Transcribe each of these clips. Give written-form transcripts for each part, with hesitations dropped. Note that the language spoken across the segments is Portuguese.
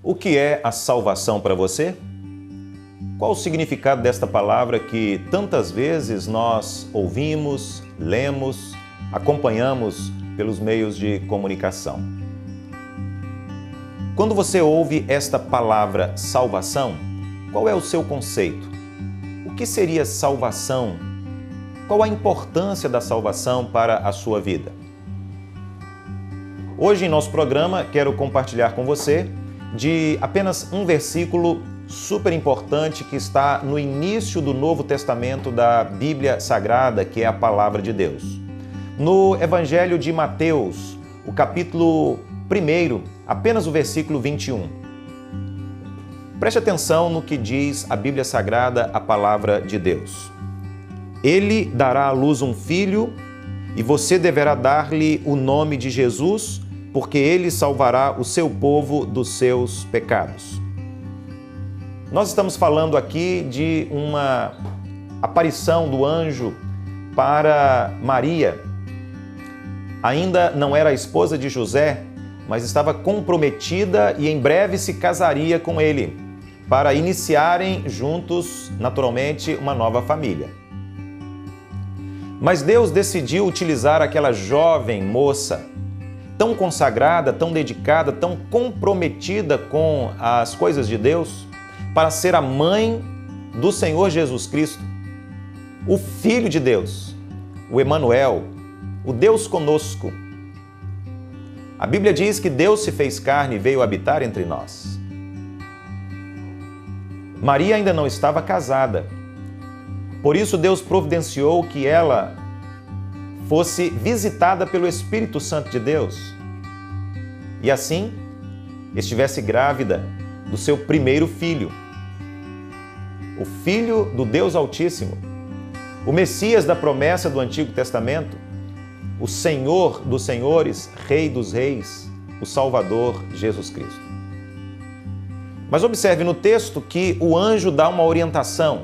O que é a salvação para você? Qual o significado desta palavra que tantas vezes nós ouvimos, lemos, acompanhamos pelos meios de comunicação? Quando você ouve esta palavra salvação, qual é o seu conceito? O que seria salvação? Qual a importância da salvação para a sua vida? Hoje, em nosso programa, quero compartilhar com você de apenas um versículo super importante que está no início do Novo Testamento da Bíblia Sagrada, que é a Palavra de Deus. No Evangelho de Mateus, o capítulo 1, apenas o versículo 21. Preste atenção no que diz a Bíblia Sagrada, a Palavra de Deus. Ele dará à luz um filho e você deverá dar-lhe o nome de Jesus, porque ele salvará o seu povo dos seus pecados. Nós estamos falando aqui de uma aparição do anjo para Maria. Ainda não era a esposa de José, mas estava comprometida e em breve se casaria com ele, para iniciarem juntos, naturalmente, uma nova família. Mas Deus decidiu utilizar aquela jovem moça, tão consagrada, tão dedicada, tão comprometida com as coisas de Deus, para ser a mãe do Senhor Jesus Cristo, o Filho de Deus, o Emanuel, o Deus conosco. A Bíblia diz que Deus se fez carne e veio habitar entre nós. Maria ainda não estava casada, por isso Deus providenciou que ela fosse visitada pelo Espírito Santo de Deus e assim estivesse grávida do seu primeiro filho, o Filho do Deus Altíssimo, o Messias da promessa do Antigo Testamento, o Senhor dos Senhores, Rei dos Reis, o Salvador Jesus Cristo. Mas observe no texto que o anjo dá uma orientação.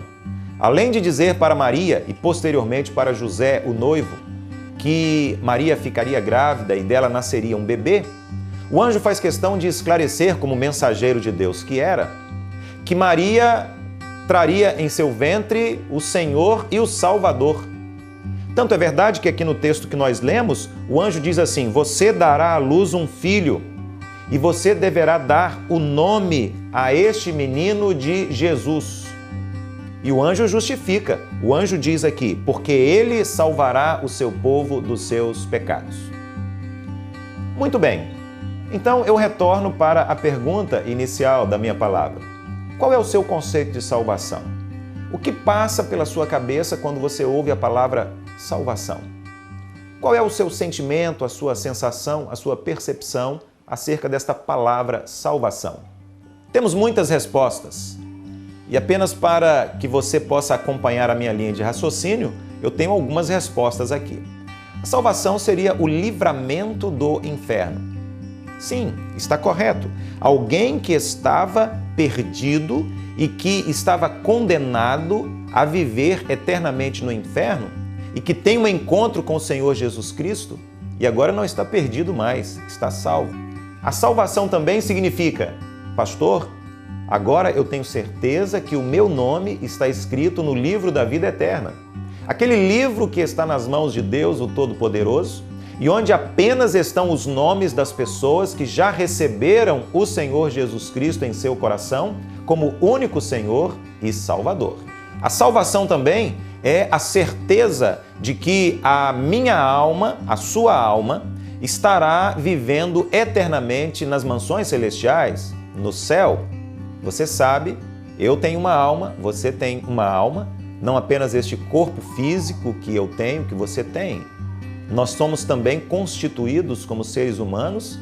Além de dizer para Maria e posteriormente para José, o noivo, que Maria ficaria grávida e dela nasceria um bebê, o anjo faz questão de esclarecer, como mensageiro de Deus que era, que Maria traria em seu ventre o Senhor e o Salvador. Tanto é verdade que aqui no texto que nós lemos, o anjo diz assim: você dará à luz um filho e você deverá dar o nome a este menino de Jesus. E o anjo justifica. O anjo diz aqui, porque ele salvará o seu povo dos seus pecados. Muito bem. Então eu retorno para a pergunta inicial da minha palavra. Qual é o seu conceito de salvação? O que passa pela sua cabeça quando você ouve a palavra salvação? Qual é o seu sentimento, a sua sensação, a sua percepção acerca desta palavra salvação? Temos muitas respostas. E apenas para que você possa acompanhar a minha linha de raciocínio, eu tenho algumas respostas aqui. A salvação seria o livramento do inferno. Sim, está correto. Alguém que estava perdido e que estava condenado a viver eternamente no inferno e que tem um encontro com o Senhor Jesus Cristo e agora não está perdido mais, está salvo. A salvação também significa, pastor, agora eu tenho certeza que o meu nome está escrito no livro da vida eterna. Aquele livro que está nas mãos de Deus, o Todo-Poderoso, e onde apenas estão os nomes das pessoas que já receberam o Senhor Jesus Cristo em seu coração como único Senhor e Salvador. A salvação também é a certeza de que a minha alma, a sua alma, estará vivendo eternamente nas mansões celestiais, no céu. Você sabe, eu tenho uma alma, você tem uma alma, não apenas este corpo físico que eu tenho, que você tem. Nós somos também constituídos como seres humanos,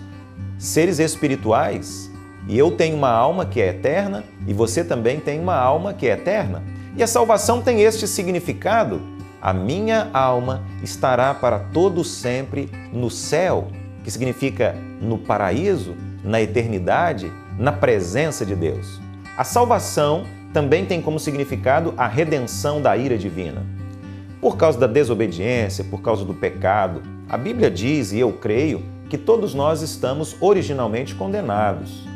seres espirituais. E eu tenho uma alma que é eterna e você também tem uma alma que é eterna. E a salvação tem este significado. A minha alma estará para todo sempre no céu, que significa no paraíso, na eternidade, na presença de Deus. A salvação também tem como significado a redenção da ira divina. Por causa da desobediência, por causa do pecado, a Bíblia diz, e eu creio, que todos nós estamos originalmente condenados.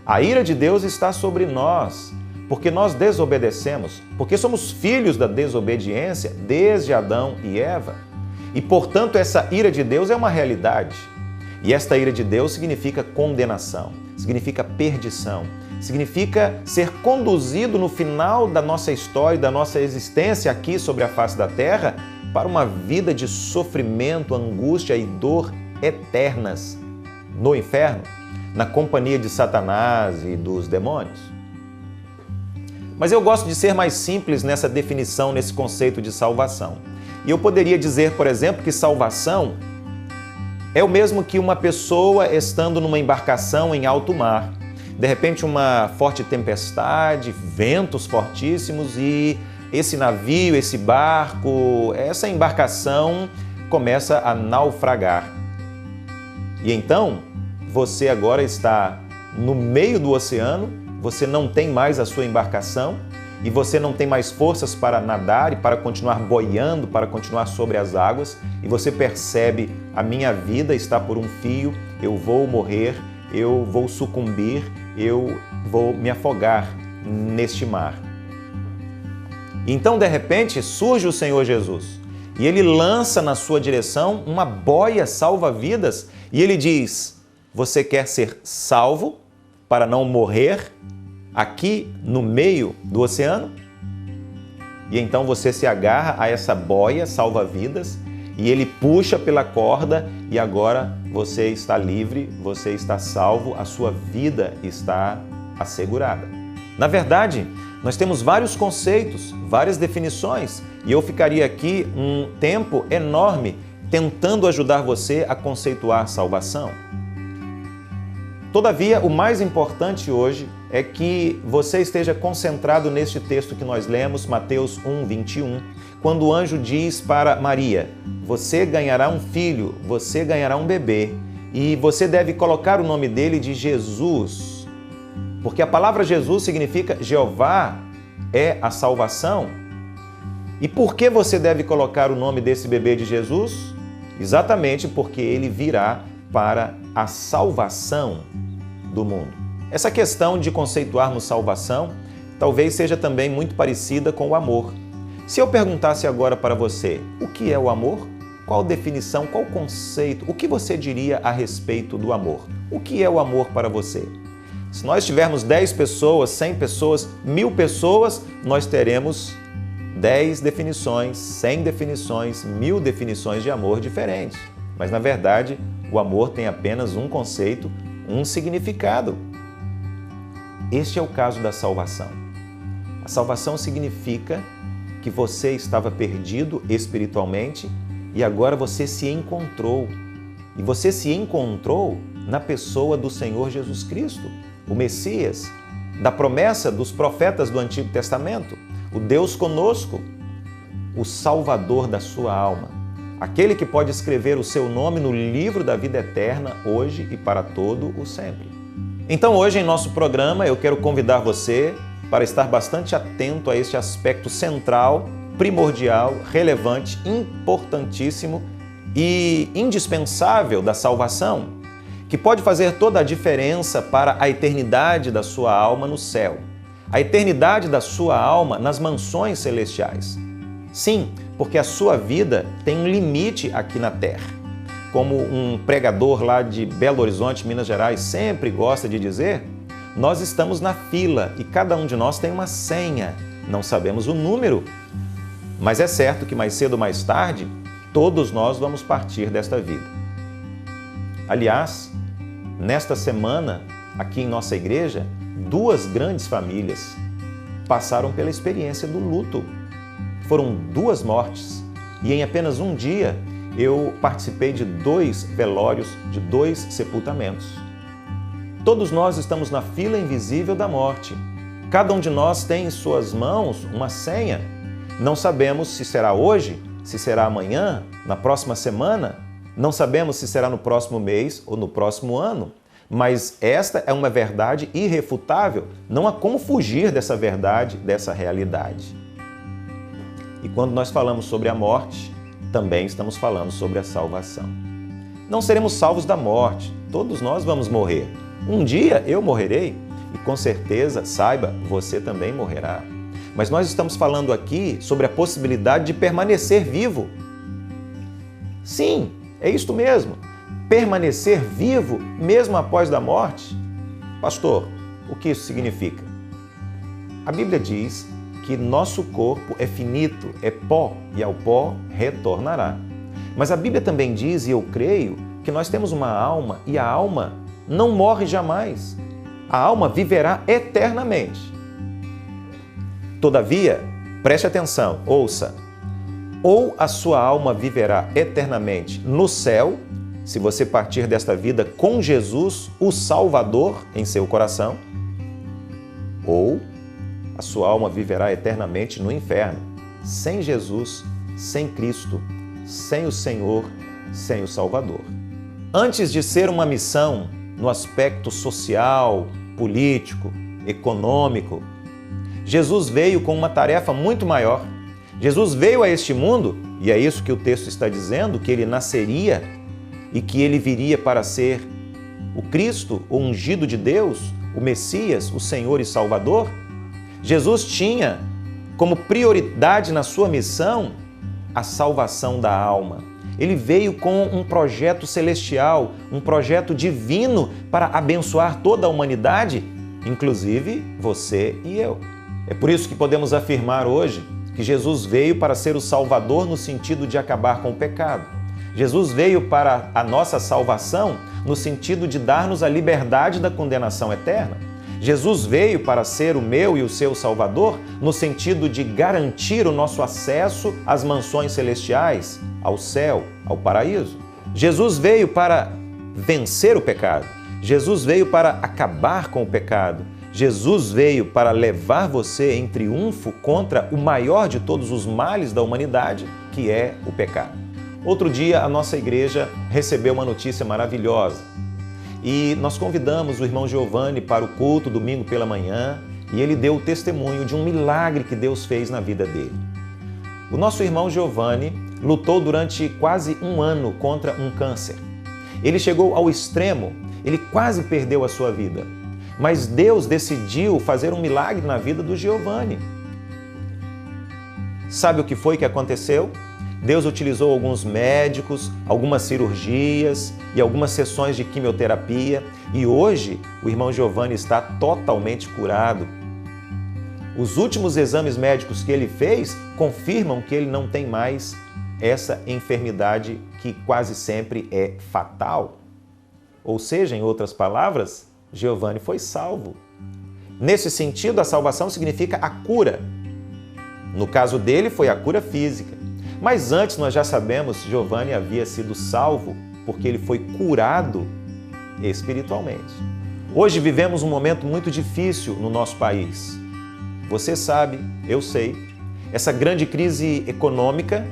A ira de Deus está sobre nós, porque nós desobedecemos, porque somos filhos da desobediência desde Adão e Eva. E, portanto, essa ira de Deus é uma realidade. E esta ira de Deus significa condenação, significa perdição, significa ser conduzido no final da nossa história, da nossa existência aqui sobre a face da terra, para uma vida de sofrimento, angústia e dor eternas no inferno, na companhia de Satanás e dos demônios. Mas eu gosto de ser mais simples nessa definição, nesse conceito de salvação. E eu poderia dizer, por exemplo, que salvação é o mesmo que uma pessoa estando numa embarcação em alto mar. De repente, uma forte tempestade, ventos fortíssimos e esse navio, esse barco, essa embarcação começa a naufragar. E então, você agora está no meio do oceano, você não tem mais a sua embarcação e você não tem mais forças para nadar e para continuar boiando, para continuar sobre as águas, e você percebe: a minha vida está por um fio, eu vou morrer, eu vou sucumbir, eu vou me afogar neste mar. Então, de repente, surge o Senhor Jesus e Ele lança na sua direção uma boia salva-vidas e Ele diz: você quer ser salvo para não morrer aqui no meio do oceano? E então você se agarra a essa boia salva-vidas e ele puxa pela corda e agora você está livre, você está salvo, a sua vida está assegurada. Na verdade, nós temos vários conceitos, várias definições e eu ficaria aqui um tempo enorme tentando ajudar você a conceituar salvação. Todavia, o mais importante hoje é que você esteja concentrado neste texto que nós lemos, Mateus 1:21, quando o anjo diz para Maria: você ganhará um filho, você ganhará um bebê, e você deve colocar o nome dele de Jesus, porque a palavra Jesus significa Jeová é a salvação. E por que você deve colocar o nome desse bebê de Jesus? Exatamente porque ele virá para a salvação do mundo. Essa questão de conceituarmos salvação talvez seja também muito parecida com o amor. Se eu perguntasse agora para você, o que é o amor? Qual definição, qual conceito, o que você diria a respeito do amor? O que é o amor para você? Se nós tivermos 10 pessoas, 100 pessoas, 1000 pessoas, nós teremos 10 definições, 100 definições, 1000 definições de amor diferentes. Mas, na verdade, o amor tem apenas um conceito, um significado. Este é o caso da salvação. A salvação significa que você estava perdido espiritualmente e agora você se encontrou. E você se encontrou na pessoa do Senhor Jesus Cristo, o Messias, da promessa dos profetas do Antigo Testamento, o Deus conosco, o Salvador da sua alma, aquele que pode escrever o seu nome no livro da vida eterna hoje e para todo o sempre. Então hoje em nosso programa eu quero convidar você para estar bastante atento a este aspecto central, primordial, relevante, importantíssimo e indispensável da salvação, que pode fazer toda a diferença para a eternidade da sua alma no céu, a eternidade da sua alma nas mansões celestiais. Sim, porque a sua vida tem um limite aqui na Terra. Como um pregador lá de Belo Horizonte, Minas Gerais, sempre gosta de dizer, nós estamos na fila e cada um de nós tem uma senha. Não sabemos o número, mas é certo que mais cedo ou mais tarde, todos nós vamos partir desta vida. Aliás, nesta semana, aqui em nossa igreja, 2 grandes famílias passaram pela experiência do luto. Foram 2 mortes e em apenas um dia eu participei de 2 velórios, de 2 sepultamentos. Todos nós estamos na fila invisível da morte. Cada um de nós tem em suas mãos uma senha. Não sabemos se será hoje, se será amanhã, na próxima semana. Não sabemos se será no próximo mês ou no próximo ano. Mas esta é uma verdade irrefutável. Não há como fugir dessa verdade, dessa realidade. E quando nós falamos sobre a morte, também estamos falando sobre a salvação. Não seremos salvos da morte, todos nós vamos morrer. Um dia eu morrerei E com certeza, saiba, você também morrerá. Mas nós estamos falando aqui sobre a possibilidade de permanecer vivo. Sim, é isto mesmo. Permanecer vivo mesmo após a morte. Pastor, o que isso significa? A Bíblia diz que nosso corpo é finito, é pó, e ao pó retornará. Mas a Bíblia também diz, e eu creio, que nós temos uma alma e a alma não morre jamais. A alma viverá eternamente. Todavia, preste atenção, ouça. Ou a sua alma viverá eternamente no céu, se você partir desta vida com Jesus, o Salvador, em seu coração, ou a sua alma viverá eternamente no inferno, sem Jesus, sem Cristo, sem o Senhor, sem o Salvador. Antes de ser uma missão no aspecto social, político, econômico, Jesus veio com uma tarefa muito maior. Jesus veio a este mundo, e é isso que o texto está dizendo, que ele nasceria e que ele viria para ser o Cristo, o ungido de Deus, o Messias, o Senhor e Salvador. Jesus tinha como prioridade na sua missão a salvação da alma. Ele veio com um projeto celestial, um projeto divino para abençoar toda a humanidade, inclusive você e eu. É por isso que podemos afirmar hoje que Jesus veio para ser o Salvador no sentido de acabar com o pecado. Jesus veio para a nossa salvação no sentido de dar-nos a liberdade da condenação eterna. Jesus veio para ser o meu e o seu Salvador no sentido de garantir o nosso acesso às mansões celestiais, ao céu, ao paraíso. Jesus veio para vencer o pecado. Jesus veio para acabar com o pecado. Jesus veio para levar você em triunfo contra o maior de todos os males da humanidade, que é o pecado. Outro dia, a nossa igreja recebeu uma notícia maravilhosa e nós convidamos o irmão Giovanni para o culto domingo pela manhã e ele deu o testemunho de um milagre que Deus fez na vida dele. O nosso irmão Giovanni lutou durante quase um ano contra um câncer. Ele chegou ao extremo, ele quase perdeu a sua vida. Mas Deus decidiu fazer um milagre na vida do Giovanni. Sabe o que foi que aconteceu? Deus utilizou alguns médicos, algumas cirurgias e algumas sessões de quimioterapia e hoje o irmão Giovanni está totalmente curado. Os últimos exames médicos que ele fez confirmam que ele não tem mais essa enfermidade que quase sempre é fatal. Ou seja, em outras palavras, Giovanni foi salvo. Nesse sentido, a salvação significa a cura. No caso dele, foi a cura física. Mas antes, nós já sabemos, Giovanni havia sido salvo porque ele foi curado espiritualmente. Hoje vivemos um momento muito difícil no nosso país. Você sabe, eu sei, essa grande crise econômica,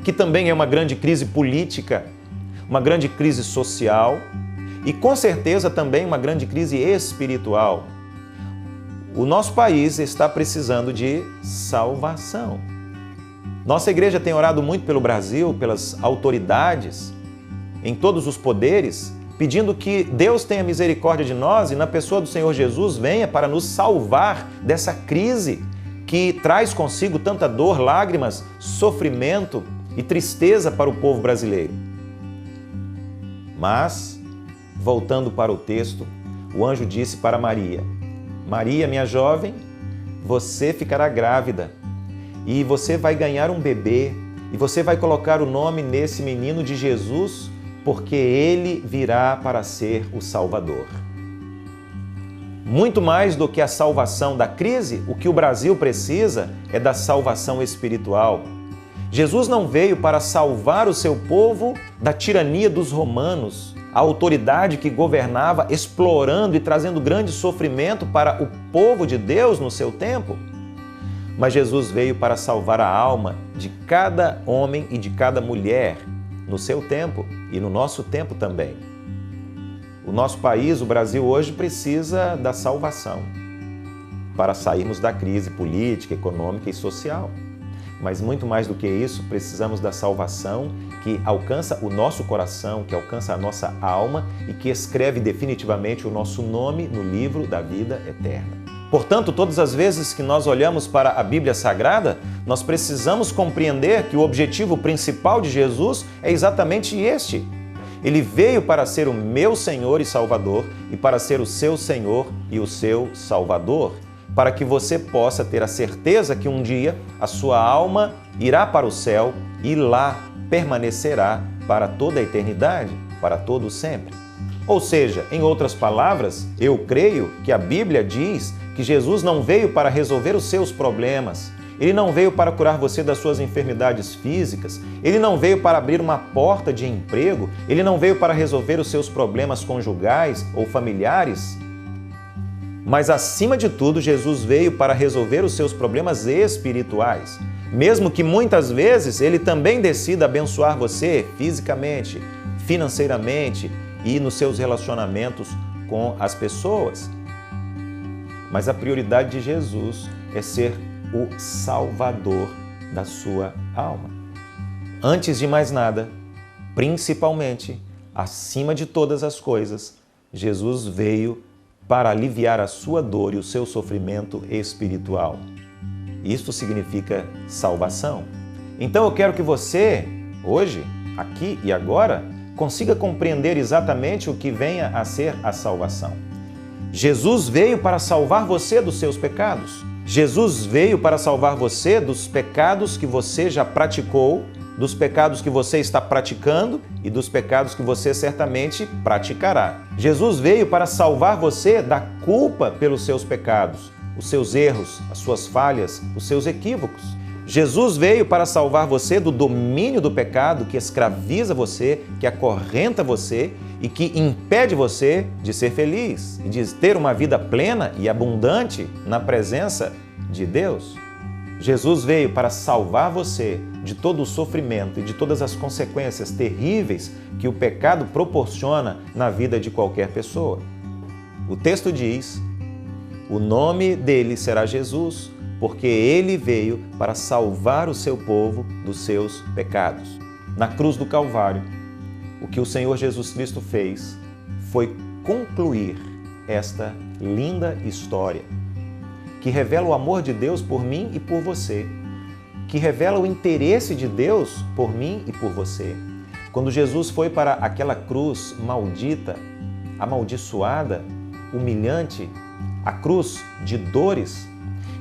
que também é uma grande crise política, uma grande crise social, e com certeza também uma grande crise espiritual. O nosso país está precisando de salvação. Nossa igreja tem orado muito pelo Brasil, pelas autoridades, em todos os poderes, pedindo que Deus tenha misericórdia de nós e na pessoa do Senhor Jesus venha para nos salvar dessa crise que traz consigo tanta dor, lágrimas, sofrimento e tristeza para o povo brasileiro. Mas, voltando para o texto, o anjo disse para Maria: Maria, minha jovem, você ficará grávida e você vai ganhar um bebê e você vai colocar o nome nesse menino de Jesus, porque ele virá para ser o Salvador. Muito mais do que a salvação da crise, o que o Brasil precisa é da salvação espiritual. Jesus não veio para salvar o seu povo da tirania dos romanos, a autoridade que governava, explorando e trazendo grande sofrimento para o povo de Deus no seu tempo. Mas Jesus veio para salvar a alma de cada homem e de cada mulher no seu tempo e no nosso tempo também. O nosso país, o Brasil, hoje precisa da salvação para sairmos da crise política, econômica e social. Mas muito mais do que isso, precisamos da salvação que alcança o nosso coração, que alcança a nossa alma e que escreve definitivamente o nosso nome no livro da vida eterna. Portanto, todas as vezes que nós olhamos para a Bíblia Sagrada, nós precisamos compreender que o objetivo principal de Jesus é exatamente este. Ele veio para ser o meu Senhor e Salvador e para ser o seu Senhor e o seu Salvador, para que você possa ter a certeza que um dia a sua alma irá para o céu e lá permanecerá para toda a eternidade, para todo sempre. Ou seja, em outras palavras, eu creio que a Bíblia diz que Jesus não veio para resolver os seus problemas, Ele não veio para curar você das suas enfermidades físicas, Ele não veio para abrir uma porta de emprego, Ele não veio para resolver os seus problemas conjugais ou familiares. Mas, acima de tudo, Jesus veio para resolver os seus problemas espirituais. Mesmo que muitas vezes Ele também decida abençoar você fisicamente, financeiramente e nos seus relacionamentos com as pessoas. Mas a prioridade de Jesus é ser o Salvador da sua alma. Antes de mais nada, principalmente, acima de todas as coisas, Jesus veio para aliviar a sua dor e o seu sofrimento espiritual. Isto significa salvação. Então eu quero que você, hoje, aqui e agora, consiga compreender exatamente o que venha a ser a salvação. Jesus veio para salvar você dos seus pecados. Jesus veio para salvar você dos pecados que você já praticou, dos pecados que você está praticando e dos pecados que você certamente praticará. Jesus veio para salvar você da culpa pelos seus pecados, os seus erros, as suas falhas, os seus equívocos. Jesus veio para salvar você do domínio do pecado que escraviza você, que acorrenta você e que impede você de ser feliz e de ter uma vida plena e abundante na presença de Deus. Jesus veio para salvar você de todo o sofrimento e de todas as consequências terríveis que o pecado proporciona na vida de qualquer pessoa. O texto diz: o nome dele será Jesus, porque ele veio para salvar o seu povo dos seus pecados. Na cruz do Calvário, o que o Senhor Jesus Cristo fez foi concluir esta linda história, que revela o amor de Deus por mim e por você, que revela o interesse de Deus por mim e por você. Quando Jesus foi para aquela cruz maldita, amaldiçoada, humilhante, a cruz de dores,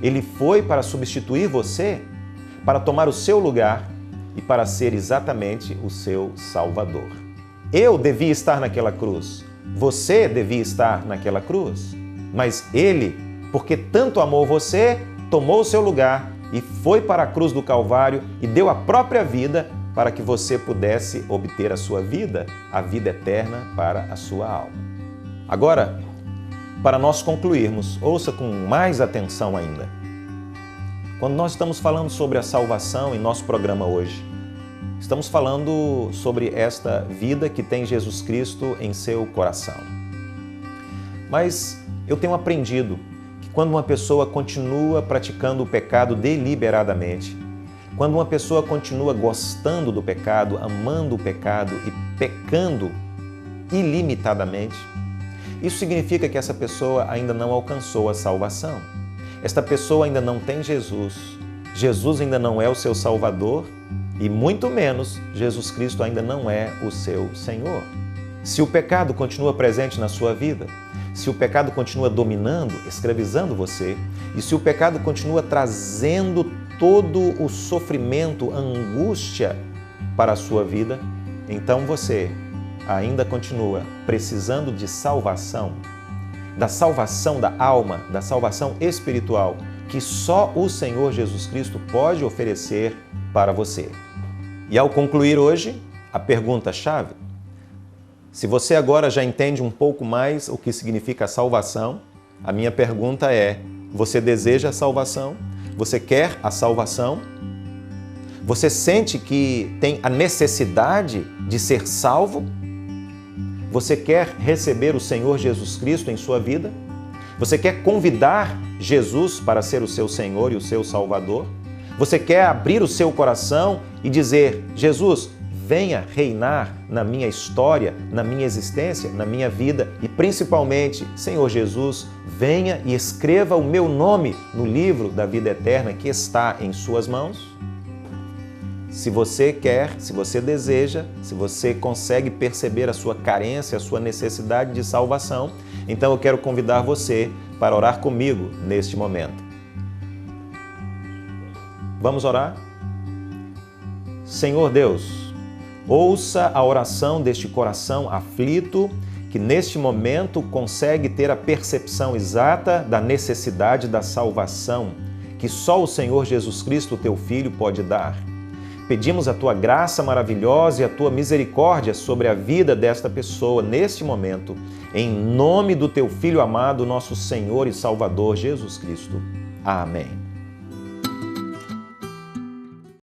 Ele foi para substituir você, para tomar o seu lugar e para ser exatamente o seu Salvador. Eu devia estar naquela cruz, você devia estar naquela cruz, mas Ele, porque tanto amou você, tomou o seu lugar e foi para a cruz do Calvário e deu a própria vida para que você pudesse obter a sua vida, a vida eterna para a sua alma. Agora, para nós concluirmos, ouça com mais atenção ainda. Quando nós estamos falando sobre a salvação em nosso programa hoje, estamos falando sobre esta vida que tem Jesus Cristo em seu coração. Mas eu tenho aprendido que quando uma pessoa continua praticando o pecado deliberadamente, quando uma pessoa continua gostando do pecado, amando o pecado e pecando ilimitadamente, isso significa que essa pessoa ainda não alcançou a salvação. Esta pessoa ainda não tem Jesus. Jesus ainda não é o seu Salvador e muito menos Jesus Cristo ainda não é o seu Senhor. Se o pecado continua presente na sua vida, se o pecado continua dominando, escravizando você, e se o pecado continua trazendo todo o sofrimento, a angústia para a sua vida, então você ainda continua precisando de salvação, da salvação da alma, da salvação espiritual, que só o Senhor Jesus Cristo pode oferecer para você. E ao concluir hoje, a pergunta-chave: se você agora já entende um pouco mais o que significa a salvação, a minha pergunta é: você deseja a salvação? Você quer a salvação? Você sente que tem a necessidade de ser salvo? Você quer receber o Senhor Jesus Cristo em sua vida? Você quer convidar Jesus para ser o seu Senhor e o seu Salvador? Você quer abrir o seu coração e dizer: Jesus, venha reinar na minha história, na minha existência, na minha vida e principalmente, Senhor Jesus, venha e escreva o meu nome no livro da vida eterna que está em suas mãos? Se você quer, se você deseja, se você consegue perceber a sua carência, a sua necessidade de salvação, então eu quero convidar você para orar comigo neste momento. Vamos orar? Senhor Deus, ouça a oração deste coração aflito que neste momento consegue ter a percepção exata da necessidade da salvação que só o Senhor Jesus Cristo, teu Filho, pode dar. Pedimos a Tua graça maravilhosa e a Tua misericórdia sobre a vida desta pessoa neste momento, em nome do Teu Filho amado, nosso Senhor e Salvador Jesus Cristo. Amém.